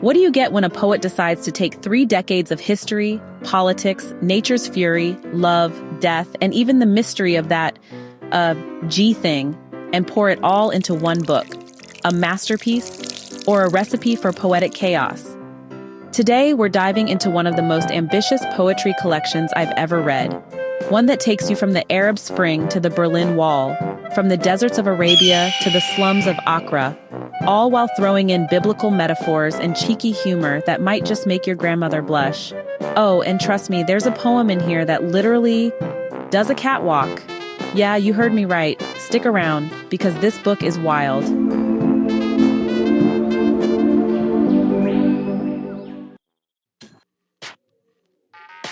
What do you get when a poet decides to take 3 decades of history, politics, nature's fury, love, death, and even the mystery of that, G thing, and pour it all into one book? A masterpiece or a recipe for poetic chaos? Today, we're diving into one of the most ambitious poetry collections I've ever read. One that takes you from the Arab Spring to the Berlin Wall, from the deserts of Arabia to the slums of Accra, all while throwing in biblical metaphors and cheeky humor that might just make your grandmother blush. Oh, and trust me, there's a poem in here that literally does a catwalk. Yeah, you heard me right. Stick around, because this book is wild.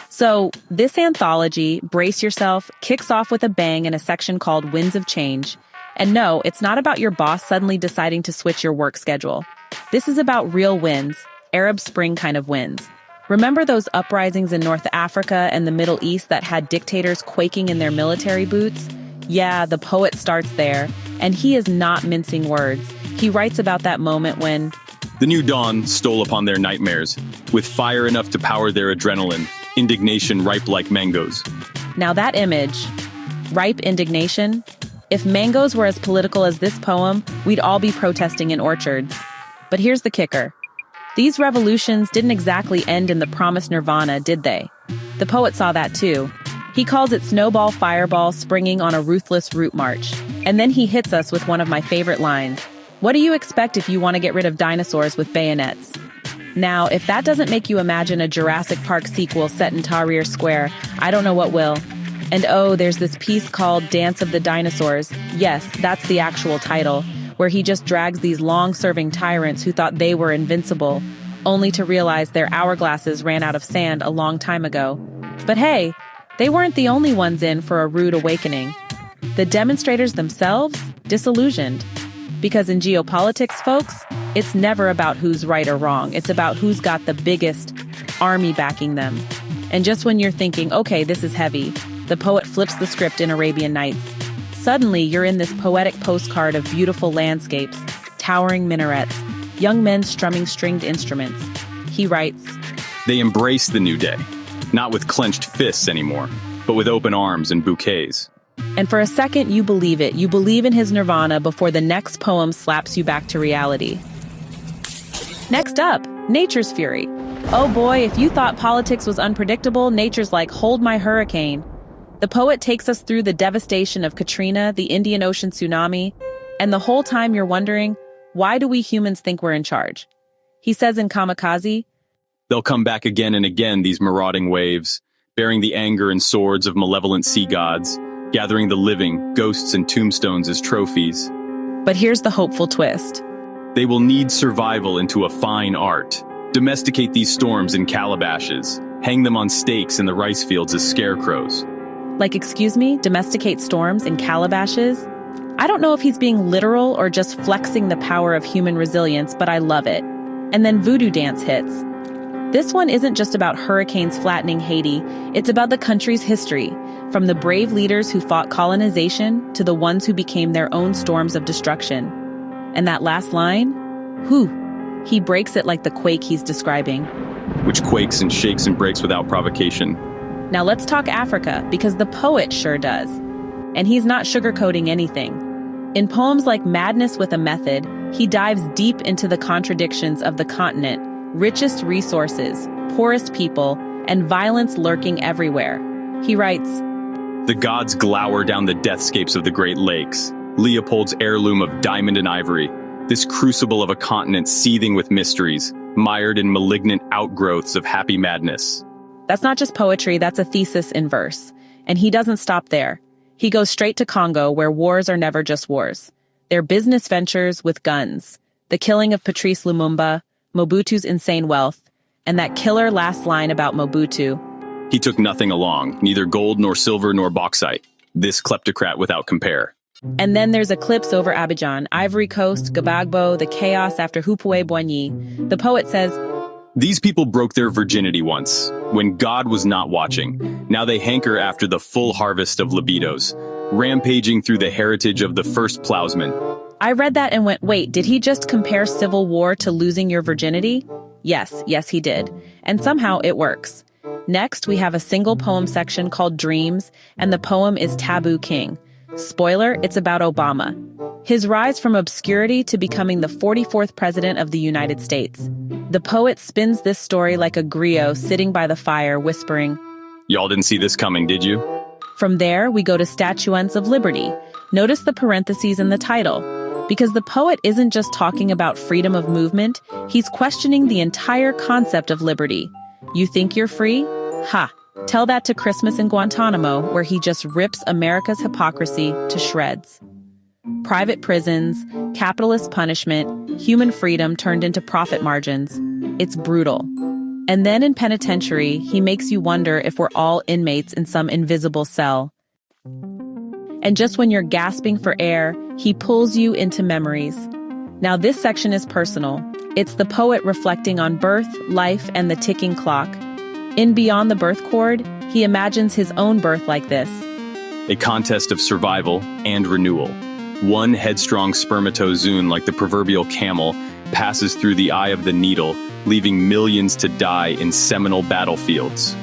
So, this anthology, brace yourself, kicks off with a bang in a section called Winds of Change. And no, it's not about your boss suddenly deciding to switch your work schedule. This is about real winds, Arab Spring kind of winds. Remember those uprisings in North Africa and the Middle East that had dictators quaking in their military boots? Yeah, the poet starts there, and he is not mincing words. He writes about that moment when the new dawn stole upon their nightmares, with fire enough to power their adrenaline, indignation ripe like mangoes. Now that image, ripe indignation, if mangoes were as political as this poem, we'd all be protesting in orchards. But here's the kicker. These revolutions didn't exactly end in the promised nirvana, did they? The poet saw that too. He calls it snowball fireball springing on a ruthless route march. And then he hits us with one of my favorite lines. What do you expect if you want to get rid of dinosaurs with bayonets? Now, if that doesn't make you imagine a Jurassic Park sequel set in Tahrir Square, I don't know what will. And oh, there's this piece called Dance of the Dinosaurs. Yes, that's the actual title, where he just drags these long-serving tyrants who thought they were invincible, only to realize their hourglasses ran out of sand a long time ago. But hey, they weren't the only ones in for a rude awakening. The demonstrators themselves, disillusioned. Because in geopolitics, folks, it's never about who's right or wrong. It's about who's got the biggest army backing them. And just when you're thinking, okay, this is heavy, the poet flips the script in Arabian Nights. Suddenly, you're in this poetic postcard of beautiful landscapes, towering minarets, young men strumming stringed instruments. He writes, they embrace the new day, not with clenched fists anymore, but with open arms and bouquets. And for a second, you believe it. You believe in his nirvana before the next poem slaps you back to reality. Next up, nature's fury. Oh boy, if you thought politics was unpredictable, nature's like, hold my hurricane. The poet takes us through the devastation of Katrina, the Indian Ocean tsunami, and the whole time you're wondering, why do we humans think we're in charge? He says in Kamikaze, they'll come back again and again, these marauding waves, bearing the anger and swords of malevolent sea gods, gathering the living, ghosts and tombstones as trophies. But here's the hopeful twist. They will need survival into a fine art. Domesticate these storms in calabashes. Hang them on stakes in the rice fields as scarecrows. Like, excuse me, domesticate storms in calabashes? I don't know if he's being literal or just flexing the power of human resilience, but I love it. And then voodoo dance hits. This one isn't just about hurricanes flattening Haiti, it's about the country's history, from the brave leaders who fought colonization to the ones who became their own storms of destruction. And that last line? Whew, he breaks it like the quake he's describing. Which quakes and shakes and breaks without provocation. Now let's talk Africa, because the poet sure does. And he's not sugarcoating anything. In poems like Madness with a Method, he dives deep into the contradictions of the continent, richest resources, poorest people, and violence lurking everywhere. He writes, the gods glower down the deathscapes of the Great Lakes, Leopold's heirloom of diamond and ivory, this crucible of a continent seething with mysteries, mired in malignant outgrowths of happy madness. That's not just poetry, that's a thesis in verse. And he doesn't stop there. He goes straight to Congo, where wars are never just wars. They're business ventures with guns. The killing of Patrice Lumumba, Mobutu's insane wealth, and that killer last line about Mobutu. He took nothing along, neither gold nor silver nor bauxite. This kleptocrat without compare. And then there's Eclipse over Abidjan, Ivory Coast, Gbagbo, the chaos after Houphouët-Boigny. The poet says, these people broke their virginity once, when God was not watching. Now they hanker after the full harvest of libidos, rampaging through the heritage of the first plowsman. I read that and went, wait, did he just compare civil war to losing your virginity? Yes, he did. And somehow it works. Next, we have a single poem section called Dreams, and the poem is Taboo King. Spoiler, it's about Obama. His rise from obscurity to becoming the 44th president of the United States. The poet spins this story like a griot sitting by the fire, whispering, Y'all didn't see this coming, did you? From there, we go to Statuents of Liberty. Notice the parentheses in the title. Because the poet isn't just talking about freedom of movement, he's questioning the entire concept of liberty. You think you're free? Ha! Tell that to Christmas in Guantanamo, where he just rips America's hypocrisy to shreds. Private prisons, capitalist punishment, human freedom turned into profit margins. It's brutal. And then in Penitentiary, he makes you wonder if we're all inmates in some invisible cell. And just when you're gasping for air, he pulls you into memories. Now this section is personal. It's the poet reflecting on birth, life, and the ticking clock. In Beyond the Birth Chord, he imagines his own birth like this. A contest of survival and renewal. One headstrong spermatozoon, like the proverbial camel, passes through the eye of the needle, leaving millions to die in seminal battlefields.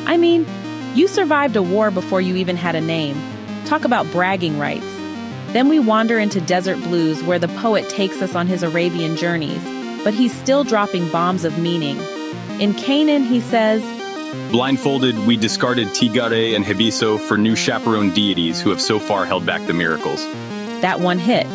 I mean, you survived a war before you even had a name. Talk about bragging rights. Then we wander into Desert Blues, where the poet takes us on his Arabian journeys, but he's still dropping bombs of meaning. In Canaan, he says, Blindfolded, we discarded Tigare and Hebiso for new chaperone deities who have so far held back the miracles. That one hit.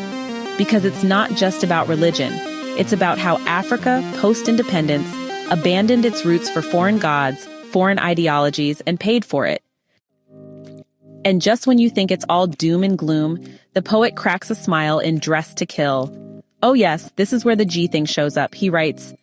Because it's not just about religion. It's about how Africa, post-independence, abandoned its roots for foreign gods, foreign ideologies, and paid for it. And just when you think it's all doom and gloom, the poet cracks a smile in Dressed to Kill. Oh yes, this is where the G thing shows up. He writes,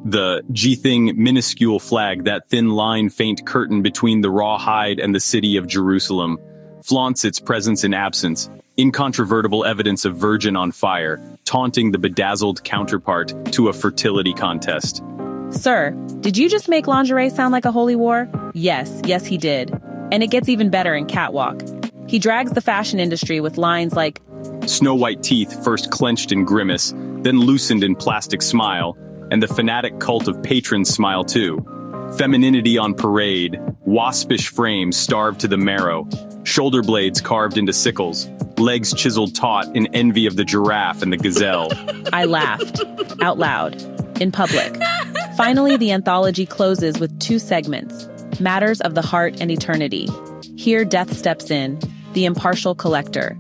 The G-thing minuscule flag, that thin line faint curtain between the raw hide and the city of Jerusalem, flaunts its presence in absence, incontrovertible evidence of virgin on fire, taunting the bedazzled counterpart to a fertility contest. Sir, did you just make lingerie sound like a holy war? Yes, he did. And it gets even better in Catwalk. He drags the fashion industry with lines like, Snow-white teeth first clenched in grimace, then loosened in plastic smile, and the fanatic cult of patrons smile too. Femininity on parade, waspish frames starved to the marrow, shoulder blades carved into sickles, legs chiseled taut in envy of the giraffe and the gazelle. I laughed, out loud, in public. Finally, the anthology closes with 2 segments, Matters of the Heart and Eternity. Here death steps in, the impartial collector.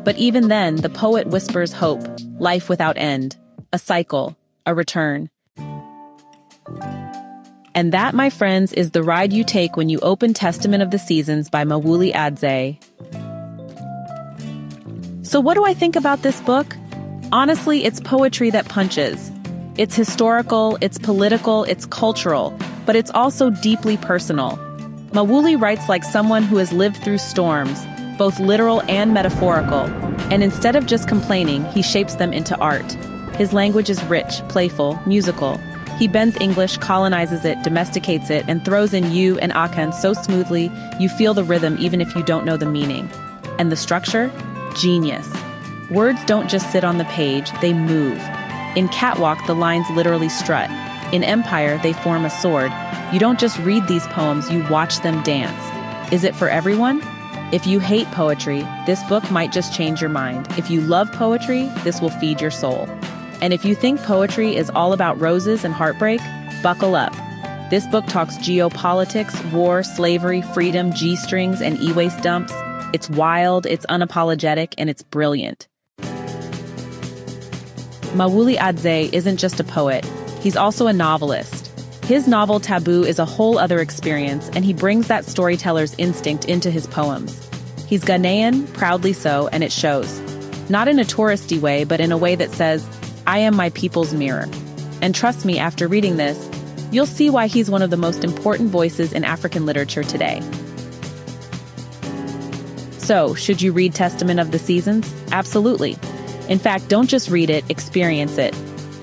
But even then, the poet whispers hope, life without end, a cycle, a return. And that, my friends, is the ride you take when you open Testament of the Seasons by Mawuli Adzei. So what do I think about this book? Honestly, it's poetry that punches. It's historical, it's political, it's cultural, but it's also deeply personal. Mawuli writes like someone who has lived through storms, both literal and metaphorical, and instead of just complaining, he shapes them into art. His language is rich, playful, musical. He bends English, colonizes it, domesticates it, and throws in yu and akan so smoothly you feel the rhythm even if you don't know the meaning. And the structure? Genius. Words don't just sit on the page, they move. In Catwalk, the lines literally strut. In Empire, they form a sword. You don't just read these poems, you watch them dance. Is it for everyone? If you hate poetry, this book might just change your mind. If you love poetry, this will feed your soul. And if you think poetry is all about roses and heartbreak, buckle up. This book talks geopolitics, war, slavery, freedom, G-strings, and e-waste dumps. It's wild, it's unapologetic, and it's brilliant. Mawuli Adzei isn't just a poet, he's also a novelist. His novel Taboo is a whole other experience, and he brings that storyteller's instinct into his poems. He's Ghanaian, proudly so, and it shows. Not in a touristy way, but in a way that says, I am my people's mirror. And trust me, after reading this, you'll see why he's one of the most important voices in African literature today. So, should you read Testament of the Seasons? Absolutely. In fact, don't just read it, experience it.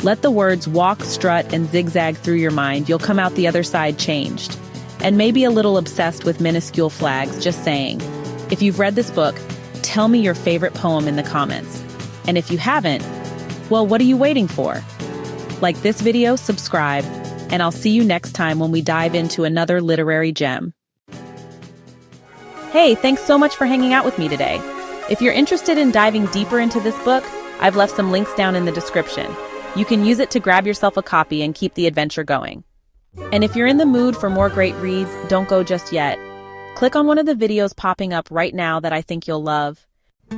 Let the words walk, strut, and zigzag through your mind. You'll come out the other side changed. And maybe a little obsessed with minuscule flags, just saying. If you've read this book, tell me your favorite poem in the comments. And if you haven't, well, what are you waiting for? Like this video, subscribe, and I'll see you next time when we dive into another literary gem. Hey, thanks so much for hanging out with me today. If you're interested in diving deeper into this book, I've left some links down in the description. You can use it to grab yourself a copy and keep the adventure going. And if you're in the mood for more great reads, don't go just yet. Click on one of the videos popping up right now that I think you'll love.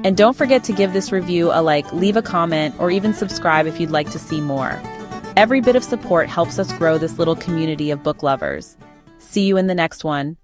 And don't forget to give this review a like, leave a comment, or even subscribe if you'd like to see more. Every bit of support helps us grow this little community of book lovers. See you in the next one.